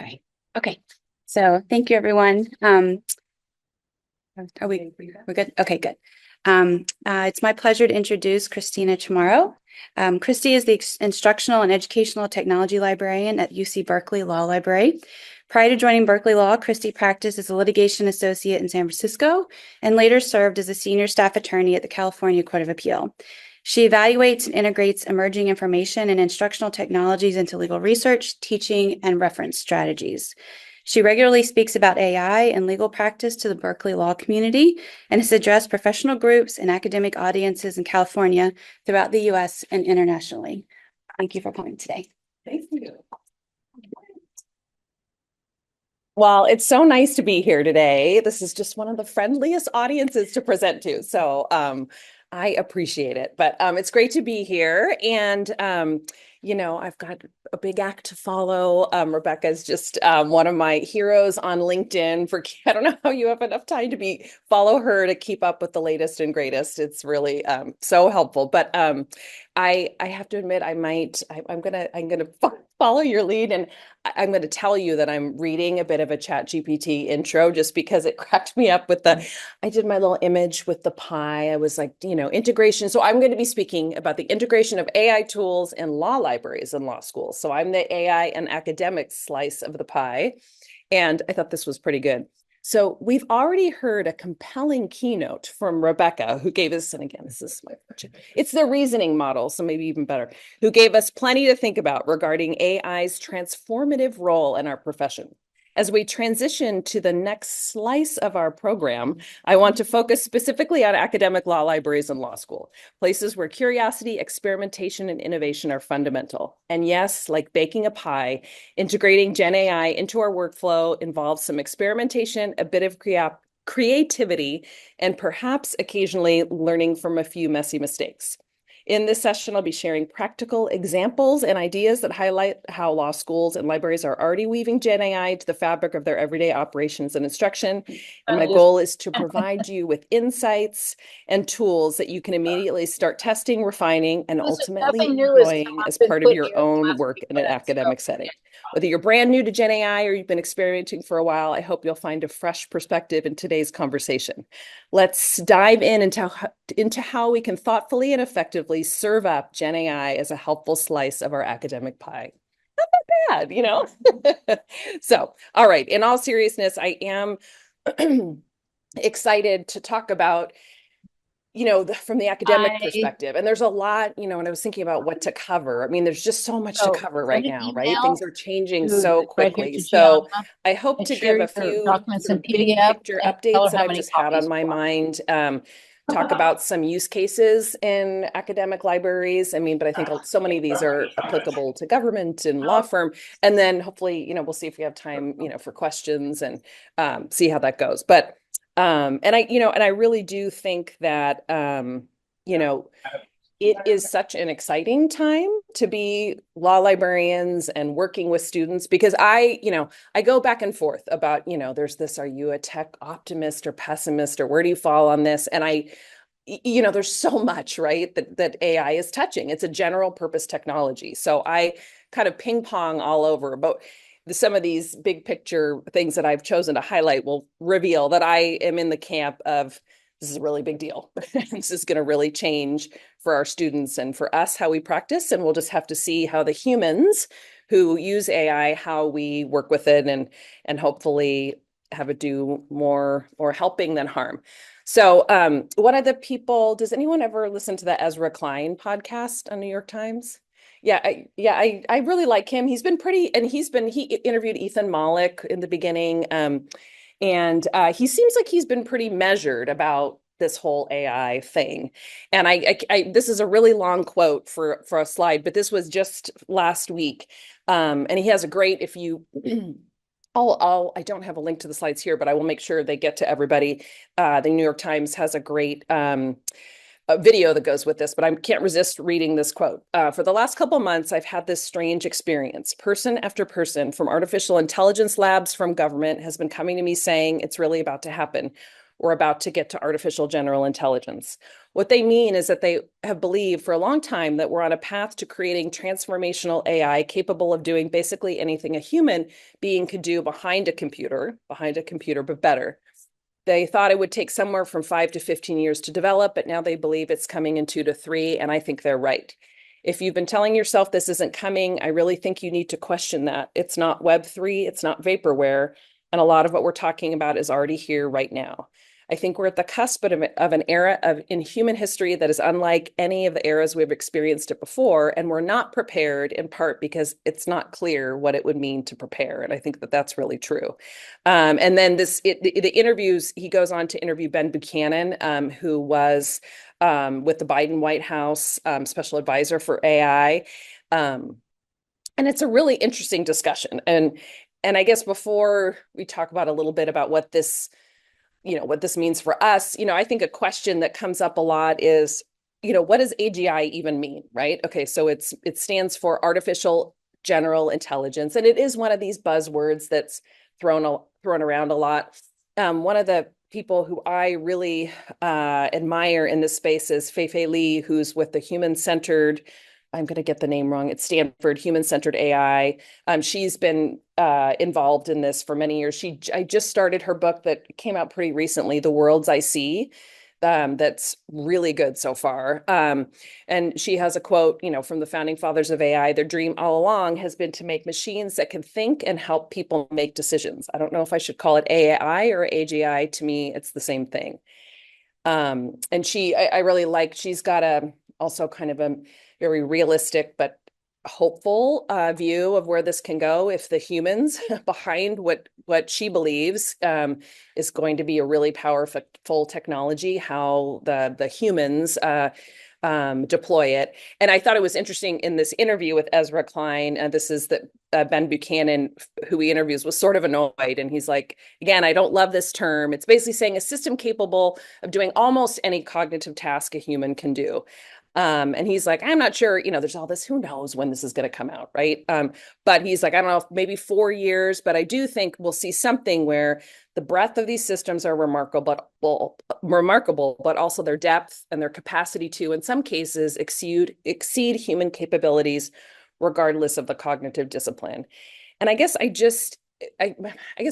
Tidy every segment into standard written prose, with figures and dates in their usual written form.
Okay. Okay. So thank you, everyone. Are we're good? Okay, good. It's my pleasure to introduce Kristina Chamorro. Christy is the Instructional and Educational Technology Librarian at UC Berkeley Law Library. Prior to joining Berkeley Law, Christy practiced as a litigation associate in San Francisco and later served as a senior staff attorney at the California Court of Appeal. She evaluates and integrates emerging information and instructional technologies into legal research, teaching, and reference strategies. She regularly speaks about AI and legal practice to the Berkeley law community and has addressed professional groups and academic audiences in California, throughout the US, and internationally. Thank you for coming today. Thank you. Well, it's so nice to be here today. This is just one of the friendliest audiences to present to. So I appreciate it, but it's great to be here. And, I've got a big act to follow. Rebecca's just one of my heroes on LinkedIn. I don't know how you have enough time to follow her to keep up with the latest and greatest. It's really so helpful. But I have to admit, I'm gonna follow your lead, and I'm going to tell you that I'm reading a bit of a ChatGPT intro just because it cracked me up I did my little image with the pie. I was like, integration. So I'm going to be speaking about the integration of AI tools in law libraries and law schools. So I'm the AI and academic slice of the pie. And I thought this was pretty good. So we've already heard a compelling keynote from Rebecca, who gave us, and again, this is it's the reasoning model, so maybe even better, who gave us plenty to think about regarding AI's transformative role in our profession. As we transition to the next slice of our program, I want to focus specifically on academic law libraries and law school, places where curiosity, experimentation, and innovation are fundamental. And yes, like baking a pie, integrating Gen AI into our workflow involves some experimentation, a bit of creativity, and perhaps occasionally learning from a few messy mistakes. In this session, I'll be sharing practical examples and ideas that highlight how law schools and libraries are already weaving Gen AI to the fabric of their everyday operations and instruction. And my goal is to provide you with insights and tools that you can immediately start testing, refining, and ultimately employing as part of your own work in an academic setting. Whether you're brand new to Gen AI or you've been experimenting for a while, I hope you'll find a fresh perspective in today's conversation. Let's dive into how we can thoughtfully and effectively serve up Gen AI as a helpful slice of our academic pie. Not that bad, So, all right, in all seriousness, I am excited to talk about from the academic perspective. And there's a lot, and I was thinking about what to cover. I mean, there's just so much to cover right now, right? Things are changing so quickly. So I hope to give a few big picture updates that I've just had on my mind. Talk about some use cases in academic libraries. I mean, but I think so many of these are applicable to government and law firm. And then hopefully, we'll see if we have time, for questions and see how that goes. But and I really do think that, it is such an exciting time to be law librarians and working with students because I go back and forth about, there's this, are you a tech optimist or pessimist or where do you fall on this? And there's so much, right, that AI is touching. It's a general purpose technology. So I kind of ping pong all over, but some of these big picture things that I've chosen to highlight will reveal that I am in the camp of this is a really big deal. This is going to really change for our students and for us how we practice. And we'll just have to see how the humans who use AI, how we work with it and hopefully have it do more helping than harm. So one of the people, does anyone ever listen to the Ezra Klein podcast on New York Times? I really like him. He's been pretty, and he interviewed Ethan Mollick in the beginning. And he seems like he's been pretty measured about this whole AI thing. And this is a really long quote for a slide, but this was just last week. And he has a great, if you, I don't have a link to the slides here, but I will make sure they get to everybody. The New York Times has a great a video that goes with this, but I can't resist reading this quote. For the last couple months, I've had this strange experience. Person after person from artificial intelligence labs, from government, has been coming to me saying it's really about to happen. We're about to get to artificial general intelligence. What they mean is that they have believed for a long time that we're on a path to creating transformational AI capable of doing basically anything a human being could do behind a computer, but better. They thought it would take somewhere from 5 to 15 years to develop, but now they believe it's coming in 2 to 3, and I think they're right. If you've been telling yourself this isn't coming, I really think you need to question that. It's not Web3, it's not vaporware, and a lot of what we're talking about is already here right now. I think we're at the cusp of an era in human history that is unlike any of the eras we've experienced it before, and we're not prepared in part because it's not clear what it would mean to prepare, and I think that that's really true. And then the interviews, he goes on to interview Ben Buchanan, who was with the Biden White House special advisor for AI. And it's a really interesting discussion. And I guess before we talk about a little bit about what this means for us, I think a question that comes up a lot is, what does AGI even mean, right? Okay, so it stands for artificial general intelligence, and it is one of these buzzwords that's thrown around a lot. One of the people who I really admire in this space is Fei Li, who's with the human-centered, I'm going to get the name wrong, it's Stanford Human-Centered AI. She's been involved in this for many years. I just started her book that came out pretty recently, The Worlds I See. That's really good so far. And she has a quote, from the founding fathers of AI: their dream all along has been to make machines that can think and help people make decisions. I don't know if I should call it AI or AGI. To me, it's the same thing. And I really like, she's got also kind of a very realistic but hopeful view of where this can go if the humans behind what she believes is going to be a really powerful technology, how the humans deploy it. And I thought it was interesting in this interview with Ezra Klein, this is that Ben Buchanan, who he interviews, was sort of annoyed. And he's like, again, I don't love this term. It's basically saying a system capable of doing almost any cognitive task a human can do. And he's like, I'm not sure, there's all this, who knows when this is going to come out, right? But he's like, I don't know, maybe 4 years, but I do think we'll see something where the breadth of these systems are remarkable, but also their depth and their capacity to, in some cases, exceed human capabilities, regardless of the cognitive discipline. And I guess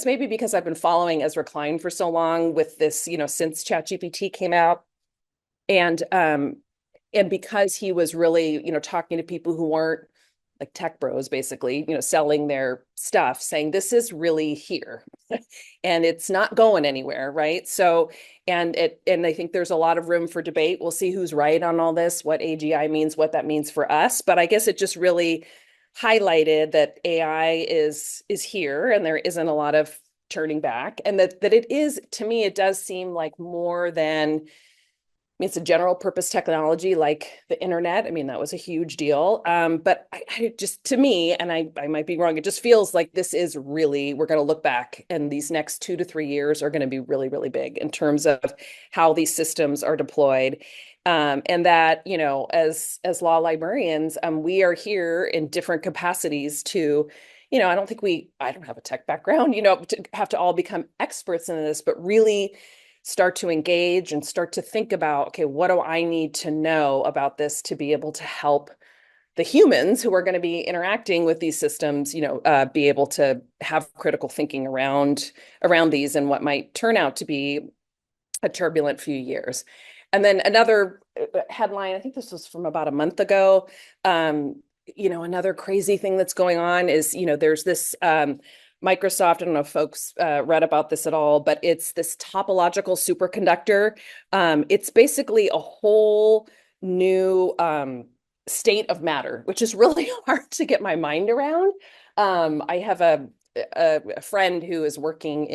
maybe because I've been following Ezra Klein for so long with this, since ChatGPT came out, and because he was really, talking to people who weren't like tech bros, basically, selling their stuff, saying this is really here and it's not going anywhere, right? So, and I think there's a lot of room for debate. We'll see who's right on all this, what AGI means, what that means for us. But I guess it just really highlighted that AI is here and there isn't a lot of turning back, and that it is, to me, it does seem like more than, it's a general purpose technology like the internet. I mean, that was a huge deal. But I just, to me, and I might be wrong, it just feels like this is really, we're going to look back and these next 2 to 3 years are going to be really, really big in terms of how these systems are deployed. And that, as law librarians, we are here in different capacities to, I don't have a tech background, to have to all become experts in this, but really start to engage and start to think about, okay, what do I need to know about this to be able to help the humans who are going to be interacting with these systems, be able to have critical thinking around these and what might turn out to be a turbulent few years. And then another headline, I think this was from about a month ago, another crazy thing that's going on is, there's this Microsoft, I don't know if folks read about this at all, but it's this topological superconductor. It's basically a whole new state of matter, which is really hard to get my mind around. I have a friend who is working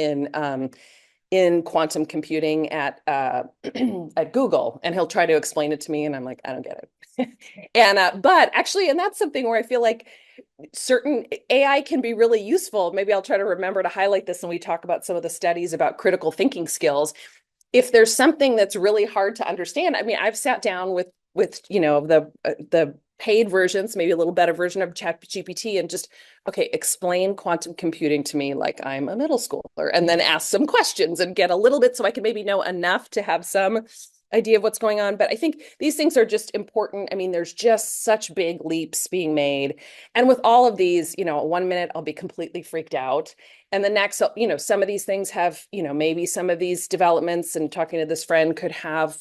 in quantum computing at at Google, and he'll try to explain it to me, and I'm like, I don't get it. But actually, and that's something where I feel like certain AI can be really useful. Maybe I'll try to remember to highlight this when we talk about some of the studies about critical thinking skills. If there's something that's really hard to understand, I mean, I've sat down with the paid versions, maybe a little better version of ChatGPT, and just, okay, explain quantum computing to me like I'm a middle schooler, and then ask some questions and get a little bit so I can maybe know enough to have some idea of what's going on, but I think these things are just important. I mean, there's just such big leaps being made. And with all of these, 1 minute I'll be completely freaked out. And the next, some of these things have, maybe some of these developments, and talking to this friend could have,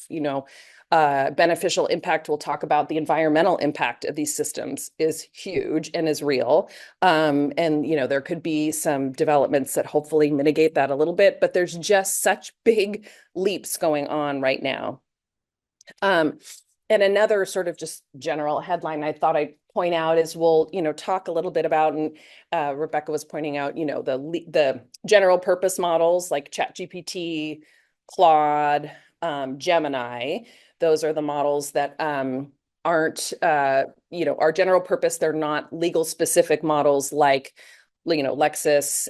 beneficial impact. We'll talk about the environmental impact of these systems is huge and is real. And, there could be some developments that hopefully mitigate that a little bit, but there's just such big leaps going on right now. And another sort of just general headline I thought I'd point out is we'll, talk a little bit about, and Rebecca was pointing out, the general purpose models like ChatGPT, Claude, Gemini. Those are the models that aren't, our general purpose. They're not legal specific models like, Lexis,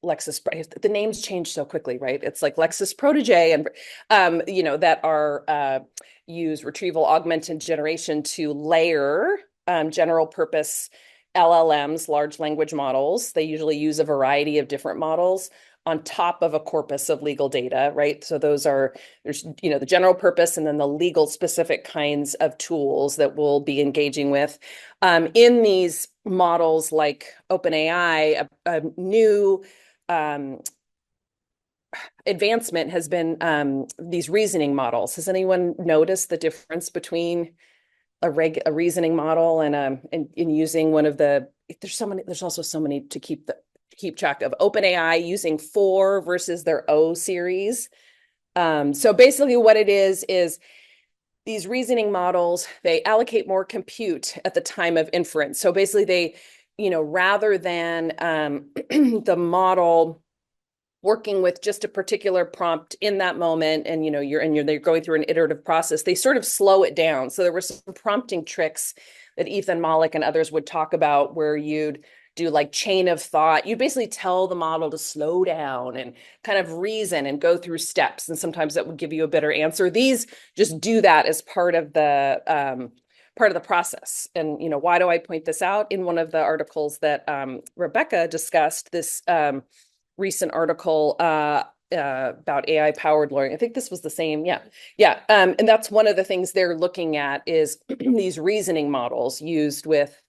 Lexis, the names change so quickly, right? It's like Lexis Protege and, that are use retrieval augmented generation to layer general purpose LLMs, large language models. They usually use a variety of different models on top of a corpus of legal data, right? So there's, the general purpose and then the legal specific kinds of tools that we'll be engaging with. In these models like OpenAI, a new advancement has been these reasoning models. Has anyone noticed the difference between a reasoning model and using one of the, there's also so many to keep track of. OpenAI using 4 versus their O series. So basically what it is these reasoning models, they allocate more compute at the time of inference. So basically they, rather than the model working with just a particular prompt in that moment, and they're going through an iterative process, they sort of slow it down. So there were some prompting tricks that Ethan Mollick and others would talk about where you'd do like chain of thought. You basically tell the model to slow down and kind of reason and go through steps, and sometimes that would give you a better answer. These just do that as part of the process. And why do I point this out? In one of the articles that Rebecca discussed, this recent article about AI powered lawyering. I think this was the same. Yeah. And that's one of the things they're looking at is these reasoning models used with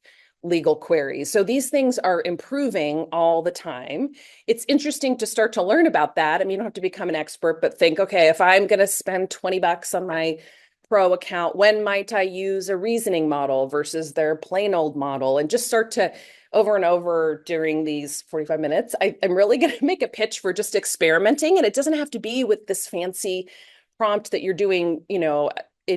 legal queries. So these things are improving all the time. It's interesting to start to learn about that. I mean, you don't have to become an expert, but think, okay, if I'm going to spend $20 on my pro account, when might I use a reasoning model versus their plain old model? And just start to over and over during these 45 minutes. I'm really going to make a pitch for just experimenting. And it doesn't have to be with this fancy prompt that you're doing, in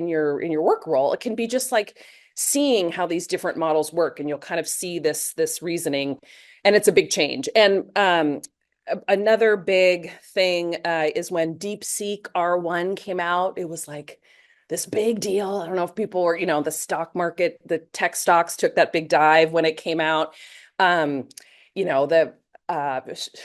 your work role. It can be just like seeing how these different models work, and you'll kind of see this reasoning, and it's a big change. And another big thing is when DeepSeek R1 came out, it was like this big deal. I don't know if people were, the stock market, the tech stocks took that big dive when it came out.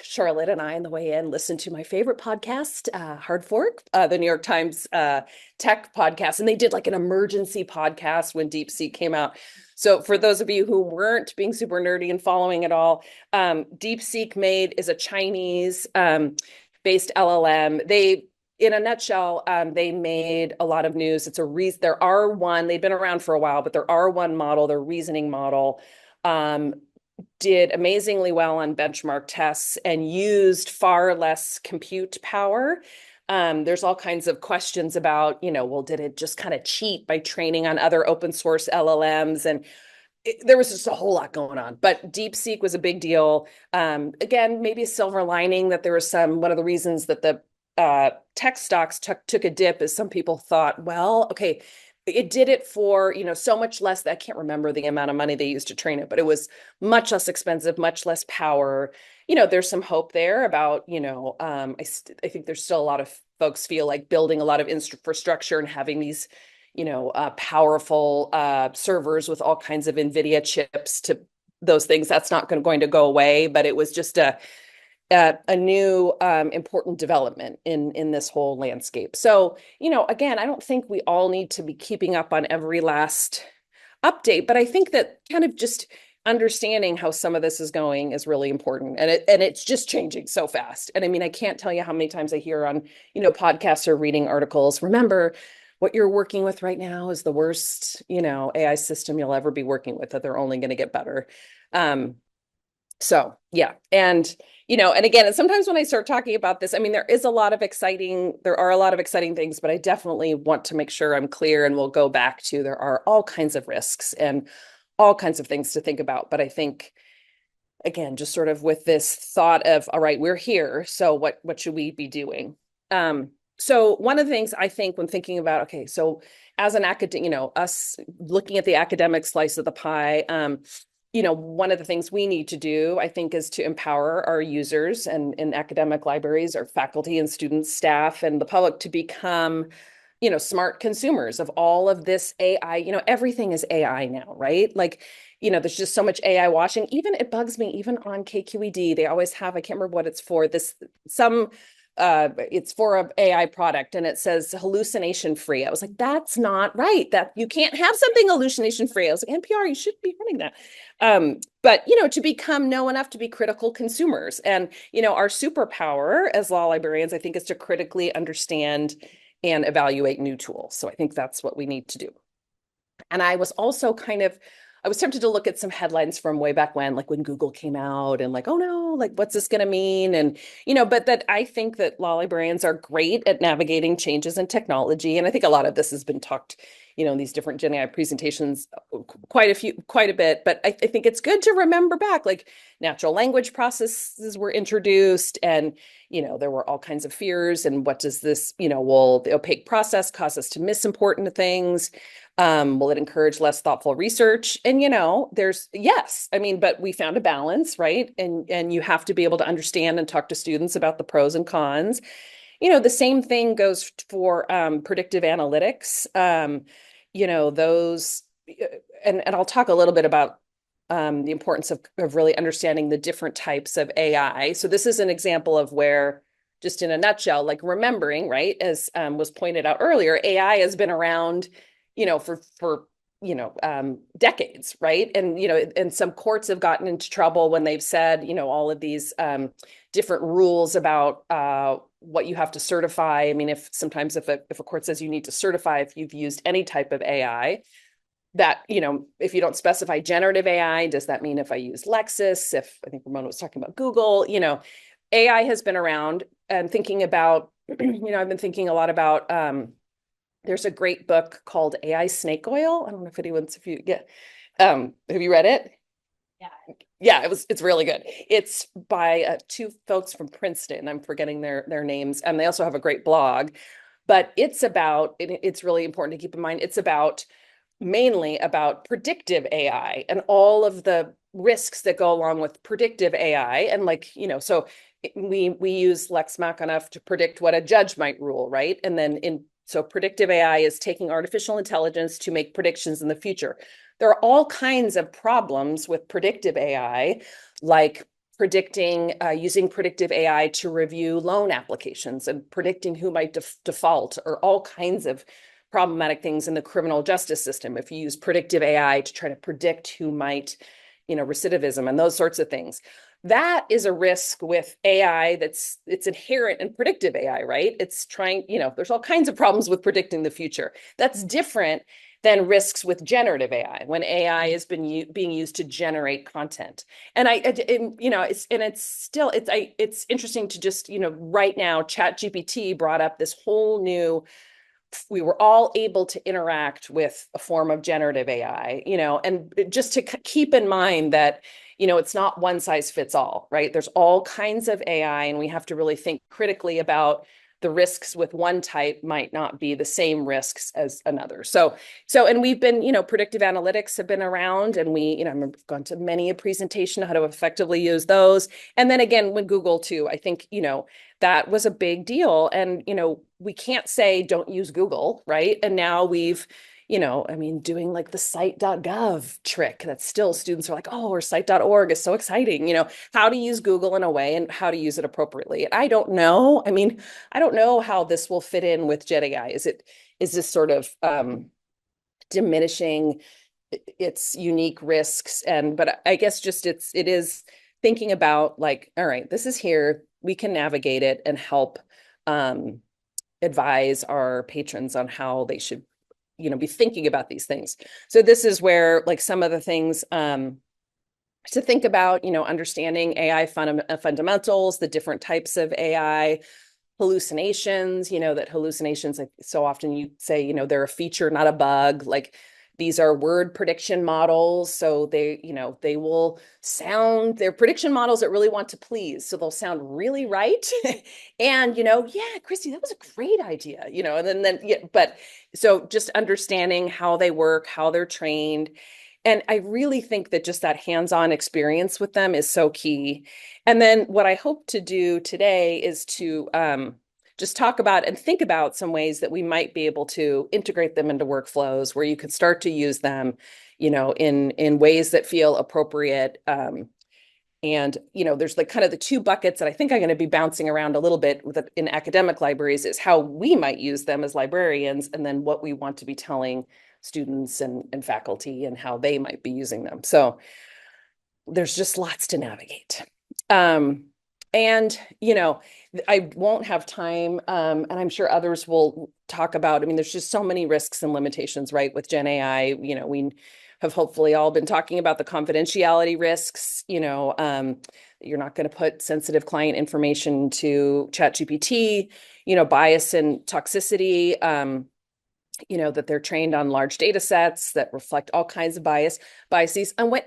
Charlotte and I on the way in listened to my favorite podcast, Hard Fork, the New York Times tech podcast, and they did like an emergency podcast when DeepSeek came out. So for those of you who weren't being super nerdy and following it all, DeepSeek is a Chinese based LLM. In a nutshell, they made a lot of news. It's their R1, they've been around for a while, but their R1 model, their reasoning model, did amazingly well on benchmark tests and used far less compute power. There's all kinds of questions about, well, did it just kind of cheat by training on other open source LLMs? And there was just a whole lot going on, but DeepSeek was a big deal. Again, maybe a silver lining that there was one of the reasons that the tech stocks took a dip is some people thought, well, okay, it did it for, so much less. I can't remember the amount of money they used to train it, but it was much less expensive, much less power. There's some hope there about, I think there's still a lot of folks feel like building a lot of infrastructure and having these, powerful servers with all kinds of NVIDIA chips to those things. That's not going to go away, but it was just a new important development in this whole landscape. So, again, I don't think we all need to be keeping up on every last update, but I think that kind of just understanding how some of this is going is really important. And it's just changing so fast. And I mean, I can't tell you how many times I hear on, podcasts or reading articles, remember what you're working with right now is the worst, AI system you'll ever be working with, that they're only going to get better. So yeah. And again, and sometimes when I start talking about this, I mean, there are a lot of exciting things, but I definitely want to make sure I'm clear, and we'll go back to, there are all kinds of risks and all kinds of things to think about. But I think, again, just sort of with this thought of, all right, we're here, so what should we be doing? So one of the things I think when thinking about, okay, so as an academic, us looking at the academic slice of the pie, one of the things we need to do, I think, is to empower our users and in academic libraries, our faculty and students, staff, and the public to become, smart consumers of all of this AI. Everything is AI now, right? Like, there's just so much AI washing. Even it bugs me, even on KQED, they always have, I can't remember what it's for, it's for an AI product, and it says hallucination free. I was like, that's not right. That you can't have something hallucination free. I was like, NPR, you should be running that. But to know enough to be critical consumers. And our superpower as law librarians, I think, is to critically understand and evaluate new tools. So I think that's what we need to do. And I was also I was tempted to look at some headlines from way back when, like when Google came out, and like, oh no, like what's this going to mean? And, but that I think that law librarians are great at navigating changes in technology. And I think a lot of this has been talked, in these different Gen AI presentations, quite a bit. But I think it's good to remember back, like natural language processes were introduced, and, there were all kinds of fears. And what does this, will the opaque process cause us to miss important things? Will it encourage less thoughtful research? And, yes, I mean, but we found a balance, right? And you have to be able to understand and talk to students about the pros and cons. The same thing goes for predictive analytics. Those, and I'll talk a little bit about the importance of really understanding the different types of AI. So this is an example of where, just in a nutshell, like remembering, right, as was pointed out earlier, AI has been around, for decades, right? And, and some courts have gotten into trouble when they've said, all of these different rules about what you have to certify. I mean, if a court says you need to certify if you've used any type of AI, that, if you don't specify generative AI, does that mean if I use Lexis, if I think Ramona was talking about Google, AI has been around, and thinking about, I've been thinking a lot about, there's a great book called AI Snake Oil. I don't know if have you read it? Yeah, it's really good. It's by two folks from Princeton. I'm forgetting their names. And they also have a great blog, but it's really important to keep in mind. It's mainly about predictive AI and all of the risks that go along with predictive AI. And so we use Lex Machina to predict what a judge might rule, right? And then so predictive AI is taking artificial intelligence to make predictions in the future. There are all kinds of problems with predictive AI, like using predictive AI to review loan applications and predicting who might default, or all kinds of problematic things in the criminal justice system. If you use predictive AI to try to predict who might, recidivism and those sorts of things. That is a risk with AI it's inherent in predictive AI, right? It's trying, there's all kinds of problems with predicting the future. That's different than risks with generative AI, when AI has been being used to generate content. And it's interesting to just, right now, ChatGPT brought up this whole new, we were all able to interact with a form of generative AI, and just to keep in mind that, it's not one size fits all, right? There's all kinds of AI, and we have to really think critically about the risks with one type might not be the same risks as another. And we've been, predictive analytics have been around, and I've gone to many a presentation on how to effectively use those. And then again, with Google too, I think, that was a big deal. And, we can't say don't use Google, right? And now we've, doing like the site.gov trick, that still students are like, oh, or site.org is so exciting, how to use Google in a way and how to use it appropriately. And I don't know. I don't know how this will fit in with Gen AI. Is this sort of diminishing its unique risks. But I guess just it is thinking about like, all right, this is here, we can navigate it and help advise our patrons on how they should, be thinking about these things. So this is where like some of the things to think about, understanding AI fundamentals, the different types of AI, hallucinations, that hallucinations, like so often you say, they're a feature, not a bug. Like these are word prediction models. So they will sound, they're prediction models that really want to please. So they'll sound really right. And, yeah, Christy, that was a great idea, and then, yeah, but so just understanding how they work, how they're trained. And I really think that just that hands-on experience with them is so key. And then what I hope to do today is to just talk about and think about some ways that we might be able to integrate them into workflows where you can start to use them, in ways that feel appropriate. And there's like kind of the two buckets that I think I'm going to be bouncing around a little bit in academic libraries is how we might use them as librarians, and then what we want to be telling students and faculty and how they might be using them. So there's just lots to navigate. And, I won't have time, and I'm sure others will talk about, I mean, there's just so many risks and limitations, right, with Gen AI. We have hopefully all been talking about the confidentiality risks, you're not going to put sensitive client information to ChatGPT, bias and toxicity, that they're trained on large data sets that reflect all kinds of biases. And when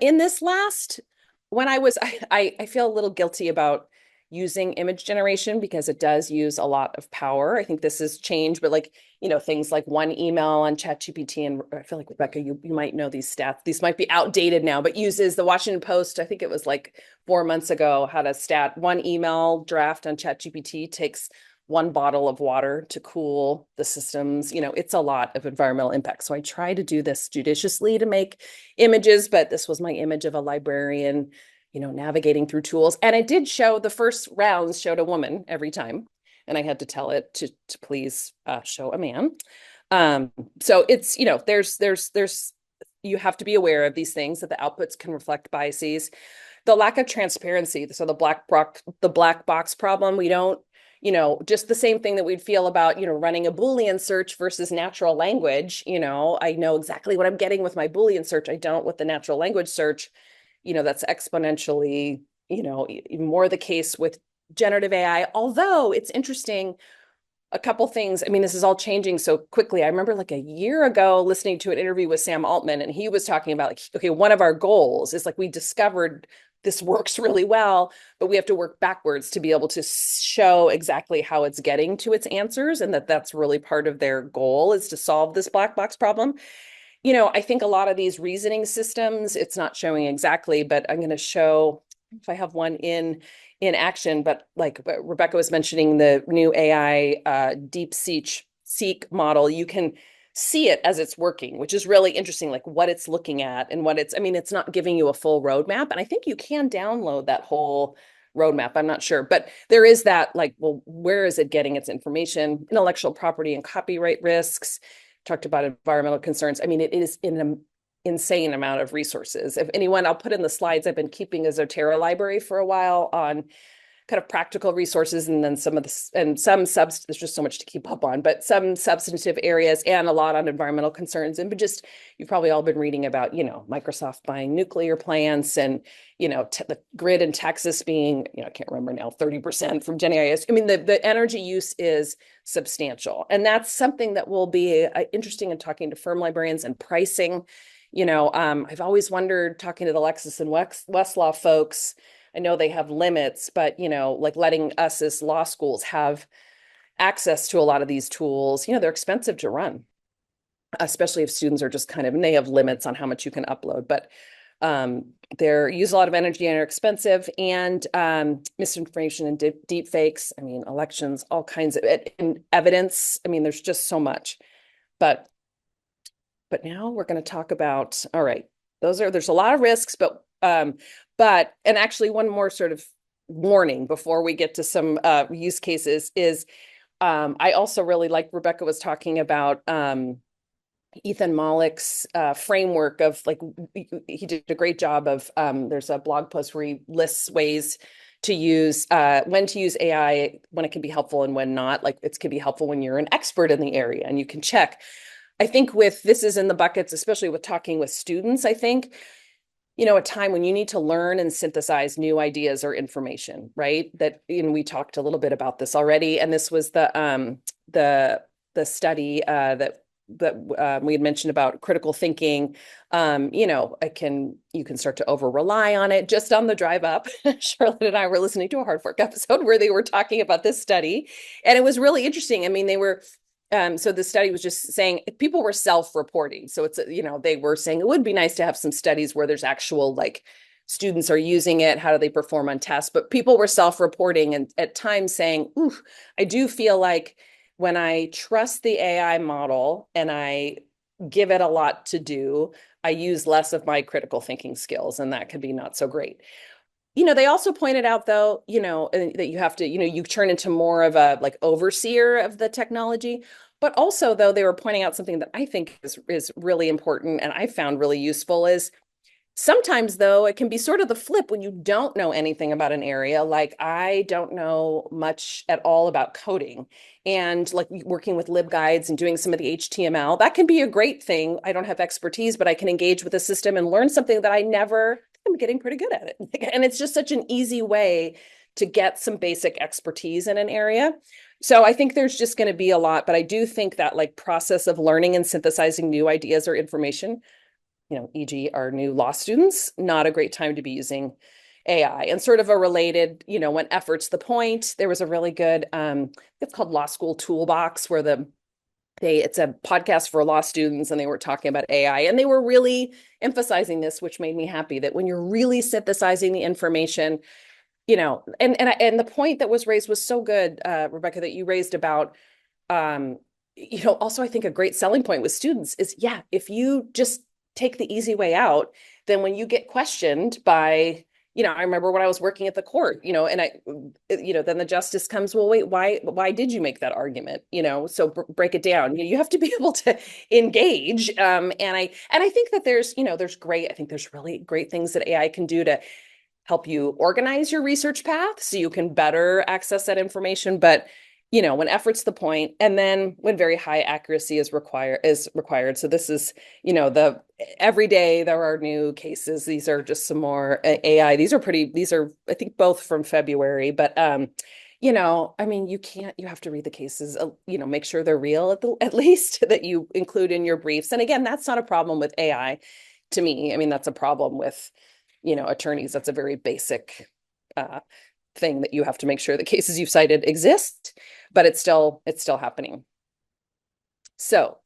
I feel a little guilty about using image generation because it does use a lot of power. I think this has changed, but like, things like one email on ChatGPT, and I feel like Rebecca, you might know these stats. These might be outdated now, but uses the Washington Post, I think it was like 4 months ago, had a stat, one email draft on ChatGPT takes 1 bottle of water to cool the systems. It's a lot of environmental impact. So I try to do this judiciously to make images, but this was my image of a librarian, navigating through tools. And it did show, the first rounds showed a woman every time. And I had to tell it to please show a man. So it's, there's, you have to be aware of these things, that the outputs can reflect biases. The lack of transparency. So the black box problem, we don't, just the same thing that we'd feel about, running a Boolean search versus natural language. I know exactly what I'm getting with my Boolean search. I don't with the natural language search. That's exponentially, even more the case with generative AI. Although it's interesting, a couple things. I mean, this is all changing so quickly. I remember like a year ago listening to an interview with Sam Altman, and he was talking about like, okay, one of our goals is like, we discovered this works really well, but we have to work backwards to be able to show exactly how it's getting to its answers, and that's really part of their goal, is to solve this black box problem. I think a lot of these reasoning systems, it's not showing exactly, but I'm going to show if I have one in action. But like Rebecca was mentioning, the new AI DeepSeek model, you can see it as it's working, which is really interesting, like what it's looking at and it's not giving you a full roadmap. And I think you can download that whole roadmap. I'm not sure, but there is that, like, well, where is it getting its information? Intellectual property and copyright risks. Talked about environmental concerns. I mean, it is in an insane amount of resources. If anyone, I'll put in the slides. I've been keeping a Zotero library for a while on kind of practical resources, and then there's just so much to keep up on, but some substantive areas and a lot on environmental concerns. And but just, you've probably all been reading about, Microsoft buying nuclear plants, and, the grid in Texas being, I can't remember now, 30% from Gen AI. I mean, the energy use is substantial. And that's something that will be interesting in talking to firm librarians and pricing. I've always wondered, talking to the Lexis and Westlaw folks, I know they have limits, but, like letting us as law schools have access to a lot of these tools, they're expensive to run, especially if students are just and they have limits on how much you can upload, but they're use a lot of energy and are expensive, and misinformation and deep fakes. I mean, elections, all kinds of and evidence. I mean, there's just so much, but now we're going to talk about, all right, there's a lot of risks, and actually one more sort of warning before we get to some use cases is, I also really like Rebecca was talking about Ethan Mollick's framework of like he did a great job of there's a blog post where he lists ways to use when to use AI, when it can be helpful and when not. Like it can be helpful when you're an expert in the area and you can check. I think with this is in the buckets, especially with talking with students, I think, a time when you need to learn and synthesize new ideas or information, right? That, we talked a little bit about this already, and this was the study that we had mentioned about critical thinking. You can start to over rely on it. Just on the drive up, Charlotte and I were listening to a Hard Fork episode where they were talking about this study, and it was really interesting. I mean, they were so the study was just saying people were self-reporting. So it's, they were saying it would be nice to have some studies where there's actual like students are using it. How do they perform on tests? But people were self-reporting and at times saying, ooh, I do feel like when I trust the AI model and I give it a lot to do, I use less of my critical thinking skills, and that could be not so great. They also pointed out though, that you have to, you turn into more of a like overseer of the technology. But also though, they were pointing out something that I think is really important and I found really useful is sometimes though, it can be sort of the flip when you don't know anything about an area. Like I don't know much at all about coding, and like working with libguides and doing some of the HTML, that can be a great thing. I don't have expertise, but I can engage with the system and learn something that I'm getting pretty good at it. And it's just such an easy way to get some basic expertise in an area. So I think there's just going to be a lot, but I do think that like process of learning and synthesizing new ideas or information, e.g. our new law students, not a great time to be using AI. And sort of a related, when effort's the point, there was a really good, it's called Law School Toolbox, where it's a podcast for law students, and they were talking about AI, and they were really emphasizing this, which made me happy, that when you're really synthesizing the information, and the point that was raised was so good, Rebecca, that you raised about, also I think a great selling point with students is, yeah, if you just take the easy way out, then when you get questioned by, I remember when I was working at the court, and then the justice comes, well, wait, why did you make that argument? So break it down. You have to be able to engage. And I think that I think there's really great things that AI can do to help you organize your research path so you can better access that information. But when effort's the point, and then when very high accuracy is required. So this is, every day there are new cases. These are just some more AI. These are, I think, both from February, but, you have to read the cases, make sure they're real at least that you include in your briefs. And again, that's not a problem with AI to me. I mean, that's a problem with, attorneys. That's a very basic, thing that you have to make sure the cases you've cited exist, but it's still happening. So,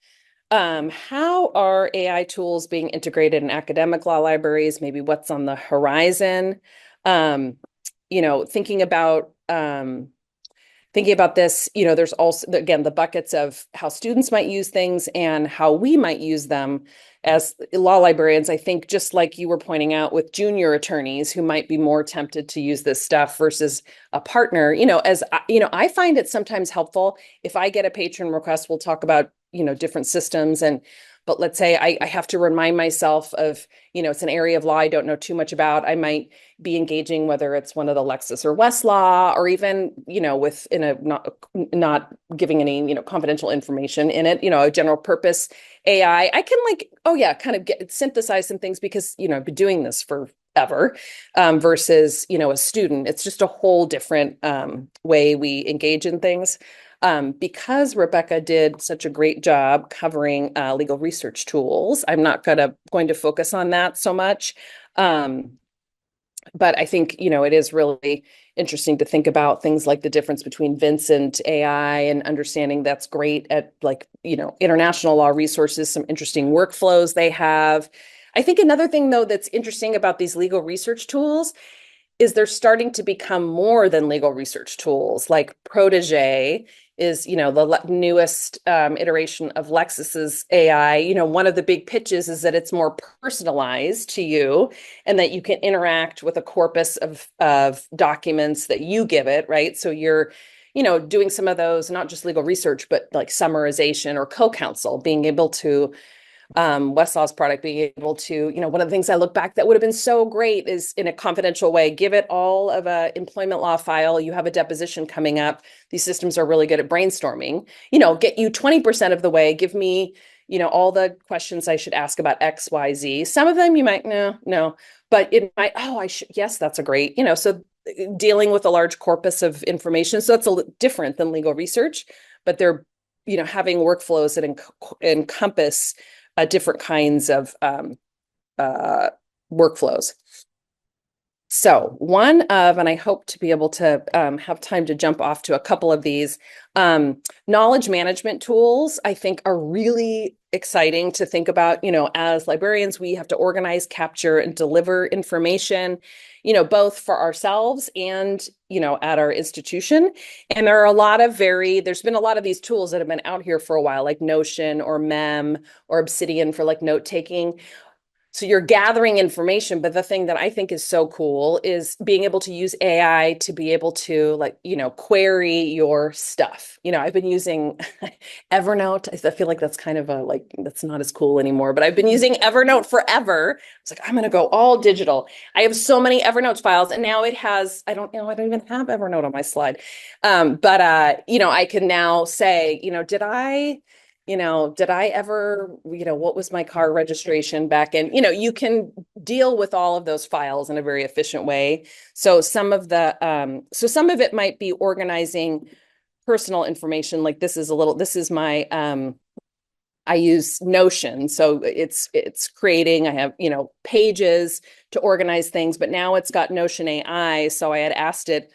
how are AI tools being integrated in academic law libraries? Maybe what's on the horizon? Thinking about this, there's also, again, the buckets of how students might use things and how we might use them as law librarians. I think just like you were pointing out with junior attorneys who might be more tempted to use this stuff versus a partner, I find it sometimes helpful if I get a patron request, we'll talk about, different systems, but let's say I have to remind myself of, it's an area of law I don't know too much about. I might be engaging, whether it's one of the Lexis or Westlaw, or even, not giving any, confidential information in it, a general purpose AI. I can kind of synthesize some things because, I've been doing this forever, versus, a student. It's just a whole different way we engage in things. Because Rebecca did such a great job covering legal research tools, I'm not going to focus on that so much. But I think, it is really interesting to think about things like the difference between Vincent AI and understanding that's great at international law resources, some interesting workflows they have. I think another thing, though, that's interesting about these legal research tools is they're starting to become more than legal research tools. Like Protege is, the newest iteration of Lexis's AI. One of the big pitches is that it's more personalized to you and that you can interact with a corpus of documents that you give it, right? So you're, doing some of those, not just legal research, but like summarization or co-counsel, being able to Westlaw's product, being able to, one of the things I look back that would have been so great is in a confidential way, give it all of a employment law file. You have a deposition coming up. These systems are really good at brainstorming, get you 20% of the way, give me, all the questions I should ask about X, Y, Z. Some of them you might, no, but it might, oh, I should, yes, that's a great, so dealing with a large corpus of information. So that's different than legal research, but they're, having workflows that encompass different kinds of workflows. So and I hope to be able to have time to jump off to a couple of these knowledge management tools, I think are really exciting to think about. As librarians, we have to organize, capture, and deliver information, both for ourselves and, at our institution. And there are there's been a lot of these tools that have been out here for a while, like Notion or Mem or Obsidian for like note taking. So you're gathering information, but the thing that I think is so cool is being able to use AI to be able to query your stuff. I've been using Evernote. I feel like that's kind of that's not as cool anymore, but I've been using Evernote forever. It's like, I'm going to go all digital. I have so many Evernote files, and now it has, I don't even have Evernote on my slide. But I can now say, did I ever, what was my car registration back in, you can deal with all of those files in a very efficient way. So some of it might be organizing personal information. Like this is my, I use Notion. So it's creating, I have, pages to organize things, but now it's got Notion AI. So I had asked it,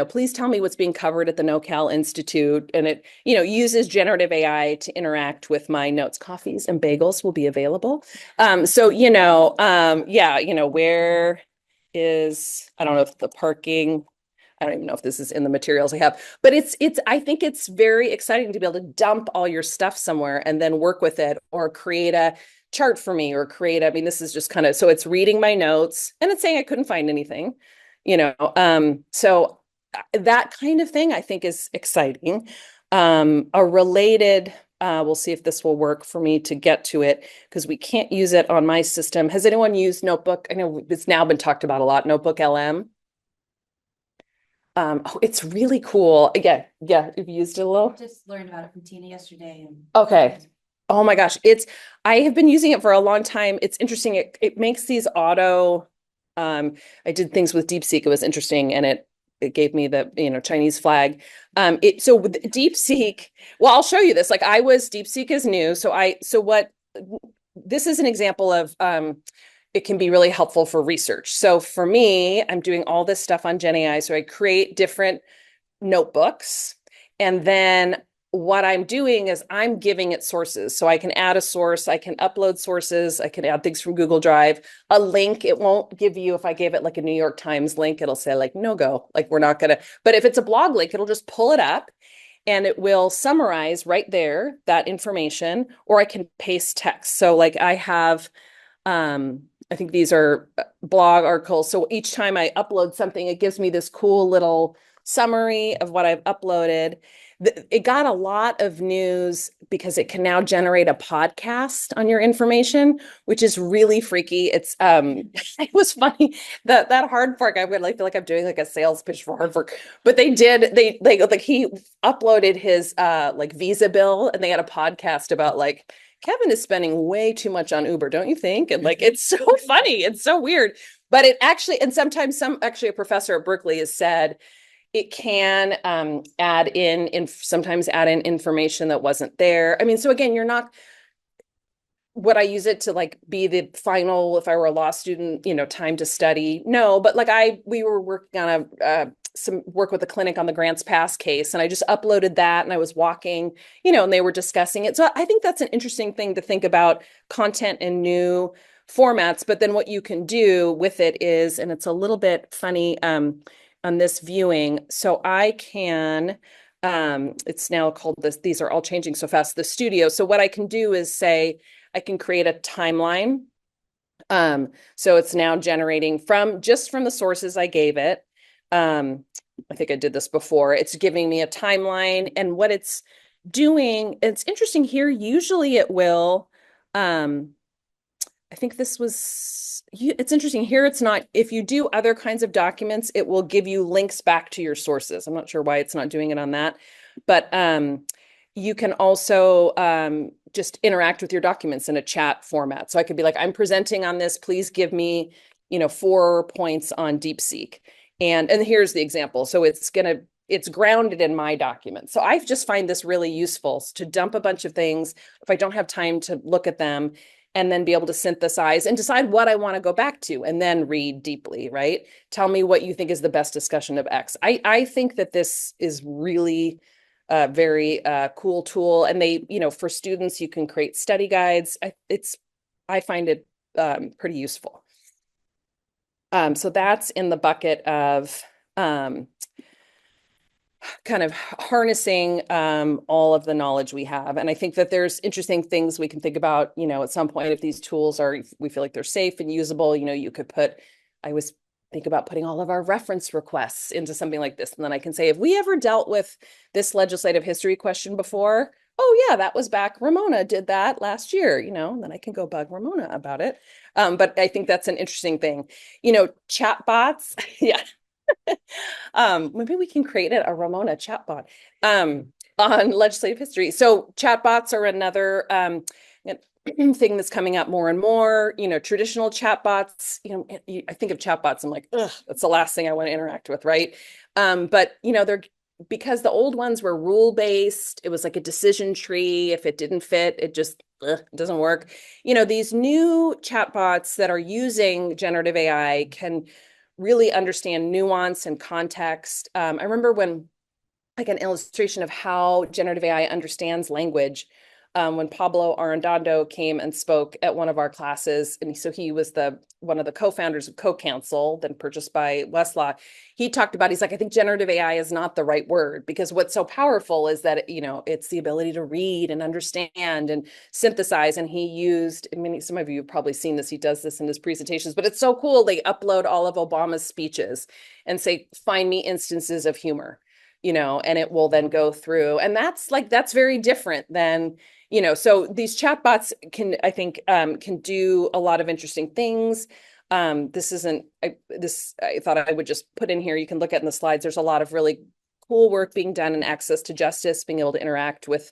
please tell me what's being covered at the NoCal Institute. And it, uses generative AI to interact with my notes. Coffees and bagels will be available. Where is, I don't know if the parking, I don't even know if this is in the materials I have, but I think it's very exciting to be able to dump all your stuff somewhere and then work with it or create a chart for me or this is just kind of, so it's reading my notes and it's saying I couldn't find anything, so that kind of thing I think is exciting. A related, we'll see if this will work for me to get to it because we can't use it on my system. Has anyone used Notebook? I know it's now been talked about a lot, Notebook LM. It's really cool. Yeah, you've used it a little. Just learned about it from Tina yesterday. Okay. Oh my gosh. I have been using it for a long time. It's interesting. It makes these I did things with DeepSeek. It was interesting. And it gave me the, Chinese flag. So with DeepSeek, well, I'll show you this. DeepSeek is new. This is an example of, it can be really helpful for research. So for me, I'm doing all this stuff on Gen AI. So I create different notebooks. And then what I'm doing is I'm giving it sources. So I can add a source, I can upload sources, I can add things from Google Drive, a link. It won't give you, if I gave it like a New York Times link, it'll say no go, we're not going to, but if it's a blog link, it'll just pull it up and it will summarize right there, that information, or I can paste text. So I have, I think these are blog articles. So each time I upload something, it gives me this cool little summary of what I've uploaded. It got a lot of news because it can now generate a podcast on your information, which is really freaky. It's it was funny that Hardfork, I would feel like I'm doing a sales pitch for Hardfork, but they he uploaded his visa bill and they had a podcast about Kevin is spending way too much on Uber, don't you think? And it's so funny. It's so weird. But it actually, and sometimes a professor at Berkeley has said it can sometimes add in information that wasn't there. I mean, so again, would I use it to be the final, if I were a law student, time to study? No, but we were working on some work with a clinic on the Grants Pass case, and I just uploaded that and I was walking, and they were discussing it. So I think that's an interesting thing to think about, content in new formats, but then what you can do with it is, and it's a little bit funny on this viewing. So I can, it's now called these are all changing so fast, the studio. So what I can do is say, I can create a timeline. So it's now generating from the sources I gave it. I think I did this before. It's giving me a timeline, and what it's doing, it's interesting here. Usually it will Um, I think this was, it's interesting here. It's not, if you do other kinds of documents, it will give you links back to your sources. I'm not sure why it's not doing it on that, but you can also just interact with your documents in a chat format. So I could be like, I'm presenting on this. Please give me, 4 points on DeepSeek. And here's the example. So it's grounded in my document. So I just find this really useful to dump a bunch of things if I don't have time to look at them, and then be able to synthesize and decide what I want to go back to and then read deeply, right? Tell me what you think is the best discussion of X. I think that this is really a very cool tool. And they, for students, you can create study guides. I find it pretty useful. So that's in the bucket of kind of harnessing all of the knowledge we have. And I think that there's interesting things we can think about, at some point, if these tools we feel like they're safe and usable, you could I always think about putting all of our reference requests into something like this. And then I can say, have we ever dealt with this legislative history question before? Oh yeah, that was back, Ramona did that last year, and then I can go bug Ramona about it. But I think that's an interesting thing. Chat bots, yeah. Maybe we can create a Ramona chatbot on legislative history. So chatbots are another thing that's coming up more and more. Traditional chatbots. I think of chatbots, I'm like, ugh, that's the last thing I want to interact with, right? But they're because the old ones were rule-based. It was like a decision tree. If it didn't fit, it just doesn't work. These new chatbots that are using generative AI can really understand nuance and context. I remember when, like, an illustration of how generative AI understands language, when Pablo Arredondo came and spoke at one of our classes. And so he was one of the co-founders of CoCounsel, then purchased by Westlaw. He talked about, he's like, I think generative AI is not the right word, because what's so powerful is that, it's the ability to read and understand and synthesize. And he used, some of you have probably seen this, he does this in his presentations, but it's so cool. They upload all of Obama's speeches and say, find me instances of humor, and it will then go through. And that's very different than, so these chatbots I think, can do a lot of interesting things. This isn't, I thought I would just put in here, you can look at in the slides, there's a lot of really cool work being done in access to justice, being able to interact with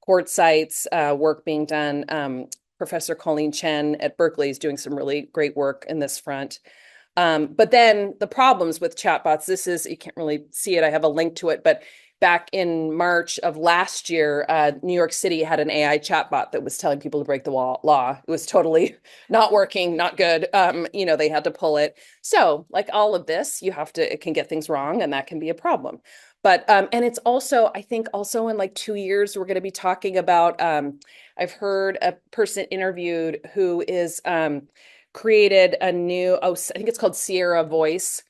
court sites, work being done. Professor Colleen Chen at Berkeley is doing some really great work in this front. But then the problems with chatbots, you can't really see it, I have a link to it, but back in March of last year, New York City had an AI chatbot that was telling people to break the law. It was totally not working, not good. They had to pull it. So like all of this, it can get things wrong, and that can be a problem. But, and it's also, I think also in like 2 years, we're going to be talking about, I've heard a person interviewed who is created a new, I think it's called Sierra Voice.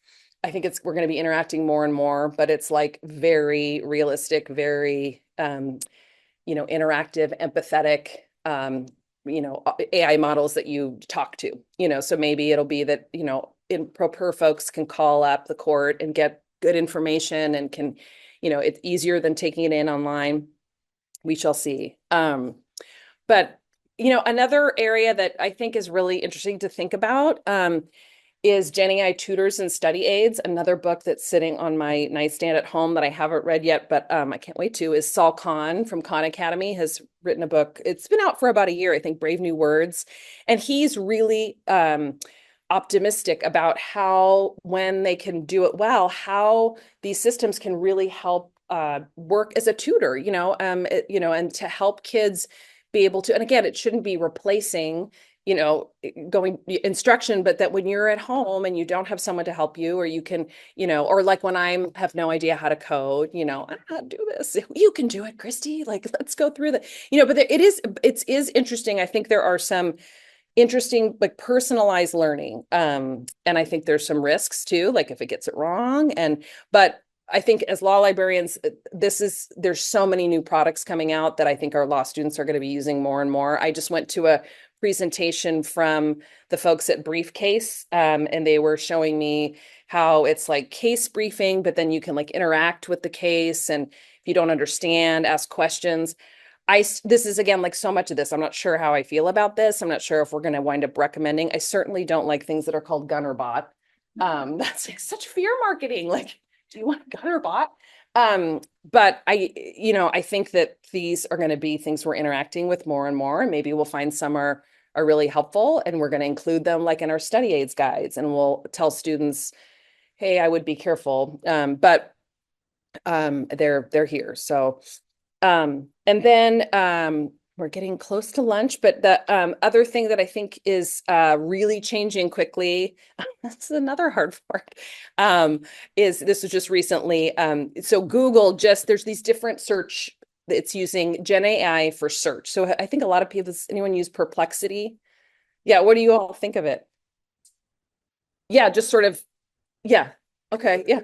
I think we're going to be interacting more and more, but it's like very realistic, very, interactive, empathetic, AI models that you talk to, so maybe it'll be that, in pro folks can call up the court and get good information and can, it's easier than taking it in online. We shall see. But, another area that I think is really interesting to think about, is Gen AI Tutors and Study Aids. Another book that's sitting on my nightstand at home that I haven't read yet, but I can't wait to, is Saul Kahn from Khan Academy has written a book. It's been out for about a year, I think, Brave New Words. And he's really optimistic about how, when they can do it well, how these systems can really help work as a tutor, and to help kids be able to, and again, it shouldn't be replacing going instruction, but that when you're at home and you don't have someone to help you, or you can, or like when I have no idea how to code, I don't know how to do this. You can do it, Christy. Like, let's go through the, but it is interesting. I think there are some interesting, like, personalized learning. And I think there's some risks too, like if it gets it wrong. But I think as law librarians, there's so many new products coming out that I think our law students are going to be using more and more. I just went to a presentation from the folks at Briefcase, and they were showing me how it's like case briefing, but then you can like interact with the case, and if you don't understand, ask questions. this is again, like so much of this, I'm not sure how I feel about this. I'm not sure if we're going to wind up recommending. I certainly don't like things that are called gun or bot. That's like such fear marketing. Like, do you want a gun or bot? But I think that these are going to be things we're interacting with more and more, and maybe we'll find some are really helpful, and we're going to include them like in our study aids guides, and we'll tell students, hey, I would be careful. But they're here. So and then we're getting close to lunch, but the other thing that I think is really changing quickly, that's another hard part, is this was just recently. So Google there's these different search, it's using Gen AI for search. So I think a lot of people, does anyone use Perplexity? Yeah, what do you all think of it? Yeah, just sort of, yeah. Okay, yeah.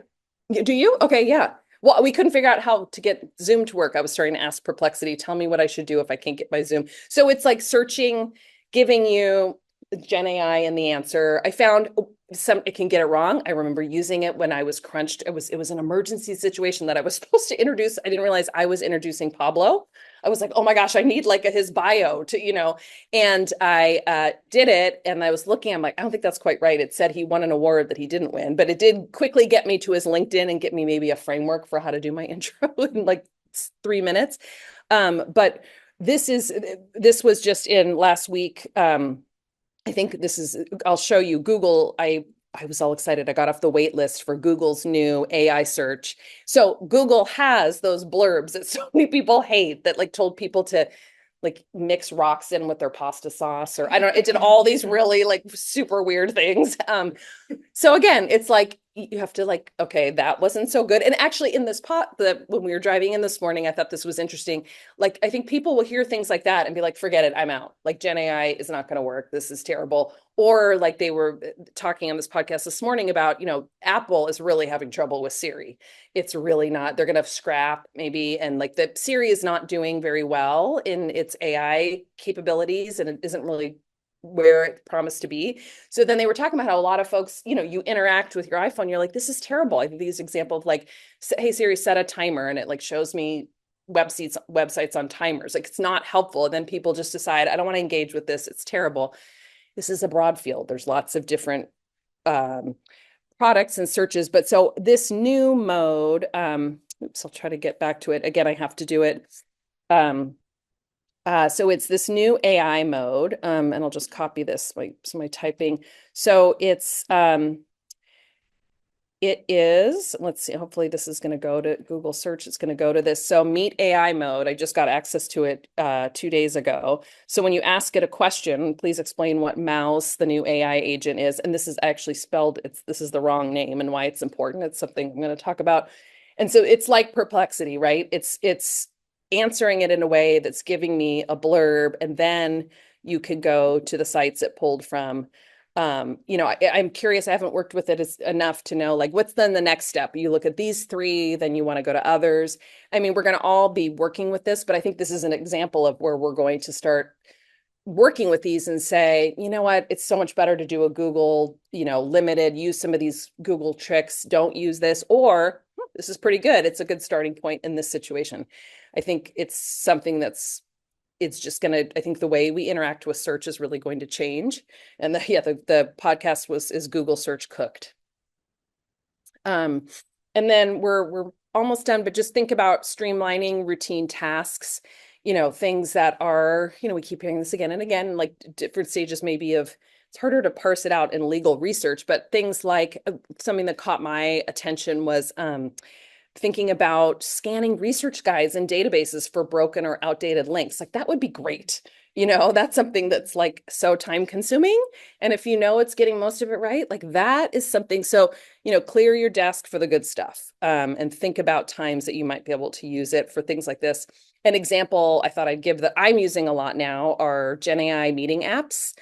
Do you? Okay, yeah. Well, we couldn't figure out how to get Zoom to work. I was starting to ask Perplexity, tell me what I should do if I can't get my Zoom. So it's like searching, giving you Gen AI and the answer. I found it can get it wrong. I remember using it when I was crunched. It was an emergency situation that I was supposed to introduce. I didn't realize I was introducing Pablo. I was like, oh my gosh, I need like his bio to. And I did it, and I was looking, I'm like, I don't think that's quite right. It said he won an award that he didn't win, but it did quickly get me to his LinkedIn and get me maybe a framework for how to do my intro in like 3 minutes. But this was just in last week. I think I'll show you Google. I was all excited. I got off the wait list for Google's new AI search. So Google has those blurbs that so many people hate, that like told people to like mix rocks in with their pasta sauce, or I don't know, it did all these really like super weird things. So again, it's like you have to like, okay, that wasn't so good. And actually in this when we were driving in this morning, I thought this was interesting. Like, I think people will hear things like that and be like, forget it, I'm out. Like Gen AI is not going to work. This is terrible. Or like they were talking on this podcast this morning about, Apple is really having trouble with Siri. It's really not, they're going to scrap maybe. And like the Siri is not doing very well in its AI capabilities, and it isn't really where it promised to be. So then they were talking about how a lot of folks, you interact with your iPhone, you're like, this is terrible. I think these example of like, hey Siri, set a timer, and it like shows me websites on timers. Like, it's not helpful. And then people just decide, I don't want to engage with this. It's terrible. This is a broad field. There's lots of different products and searches. But so this new mode, oops, I'll try to get back to it. Again, I have to do it. So it's this new AI mode, and I'll just copy this by my typing. So it is, let's see, hopefully this is going to go to Google search. It's going to go to this. So Meet AI mode, I just got access to it 2 days ago. So when you ask it a question, please explain what Mouse, the new AI agent, is. And this is actually spelled, this is the wrong name, and why it's important. It's something I'm going to talk about. And so it's like Perplexity, right? It's answering it in a way that's giving me a blurb, and then you could go to the sites it pulled from. I'm curious. I haven't worked with it enough to know, like, what's then the next step? You look at these three, then you want to go to others. I mean, we're going to all be working with this, but I think this is an example of where we're going to start working with these and say, you know what, it's so much better to do a Google, limited, use some of these Google tricks, don't use this, or this is pretty good. It's a good starting point in this situation. I think it's something it's just going to, I think the way we interact with search is really going to change. And the podcast is Google search cooked. And then we're almost done, but just think about streamlining routine tasks, things that are, we keep hearing this again and again, like different stages maybe of, it's harder to parse it out in legal research, but things like something that caught my attention was, thinking about scanning research guides and databases for broken or outdated links. Like, that would be great. That's something that's like so time consuming. And if it's getting most of it right, like that is something. So, clear your desk for the good stuff, and think about times that you might be able to use it for things like this. An example I thought I'd give that I'm using a lot now are Gen AI meeting apps.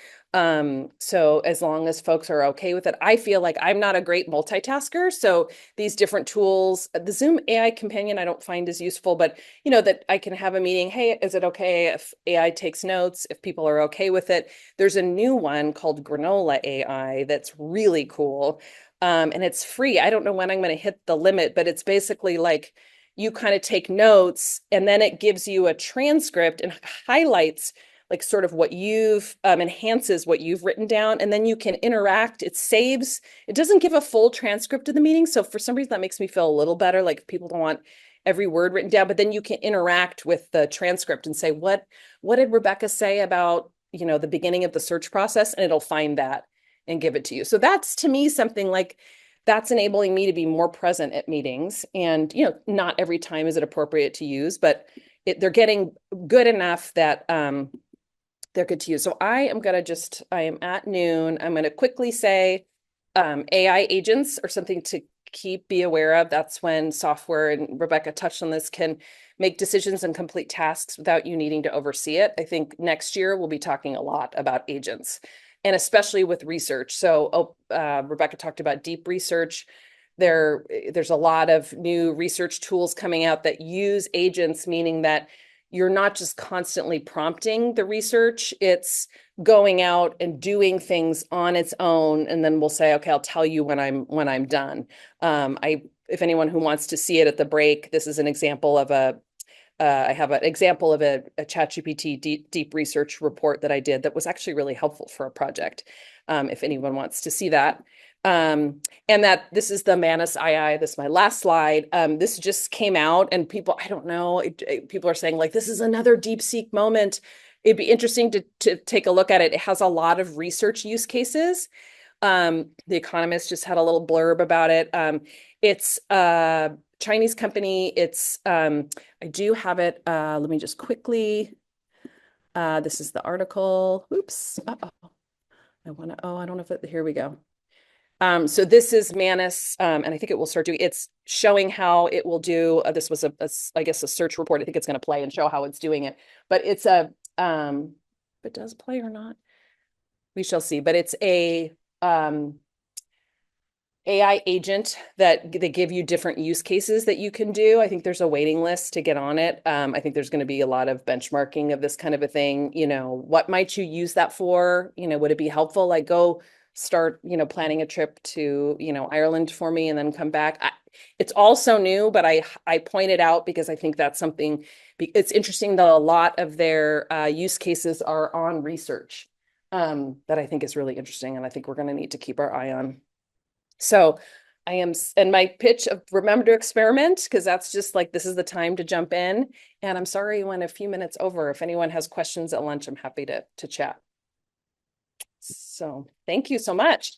So as long as folks are okay with it, I feel like I'm not a great multitasker. So these different tools, the Zoom AI companion, I don't find as useful, but that I can have a meeting. Hey, is it okay if AI takes notes, if people are okay with it? There's a new one called Granola AI that's really cool. And it's free. I don't know when I'm going to hit the limit, but it's basically like, you kind of take notes, and then it gives you a transcript and highlights like sort of what you've enhances what you've written down, and then you can interact. It saves, it doesn't give a full transcript of the meeting. So for some reason that makes me feel a little better. Like if people don't want every word written down, but then you can interact with the transcript and say, what did Rebecca say about, the beginning of the search process? And it'll find that and give it to you. So that's to me something like that's enabling me to be more present at meetings. And, not every time is it appropriate to use, but they're getting good enough that they're good to use. So I am at noon. I'm going to quickly say AI agents are something to be aware of. That's when software, and Rebecca touched on this, can make decisions and complete tasks without you needing to oversee it. I think next year we'll be talking a lot about agents, and especially with research. So Rebecca talked about deep research. There's a lot of new research tools coming out that use agents, meaning that you're not just constantly prompting the research, it's going out and doing things on its own, and then we'll say, okay, I'll tell you when I'm done. If anyone who wants to see it at the break, this is an example of I have an example of a ChatGPT deep research report that I did that was actually really helpful for a project. If anyone wants to see that. And that this is the Manus II. This is my last slide. This just came out, and people, I don't know, people are saying like, this is another DeepSeek moment. It'd be interesting to take a look at it. It has a lot of research use cases. The Economist just had a little blurb about it. It's a Chinese company. I do have it. Let me just quickly, this is the article. Oops. Uh-oh. I don't know if here we go. So this is Manus, and I think it will start doing, it's showing how it will do, this was I guess a search report. I think it's going to play and show how it's doing it, but it's if it does play or not, we shall see, but it's a, AI agent that they give you different use cases that you can do. I think there's a waiting list to get on it. I think there's going to be a lot of benchmarking of this kind of a thing. What might you use that for? Would it be helpful? Like go start, planning a trip to, Ireland for me and then come back. It's also new, but I point it out because I think that's something, it's interesting that a lot of their use cases are on research that I think is really interesting. And I think we're going to need to keep our eye on. So and my pitch of remember to experiment, because that's just like, this is the time to jump in. And I'm sorry when a few minutes over. If anyone has questions at lunch, I'm happy to chat. So thank you so much.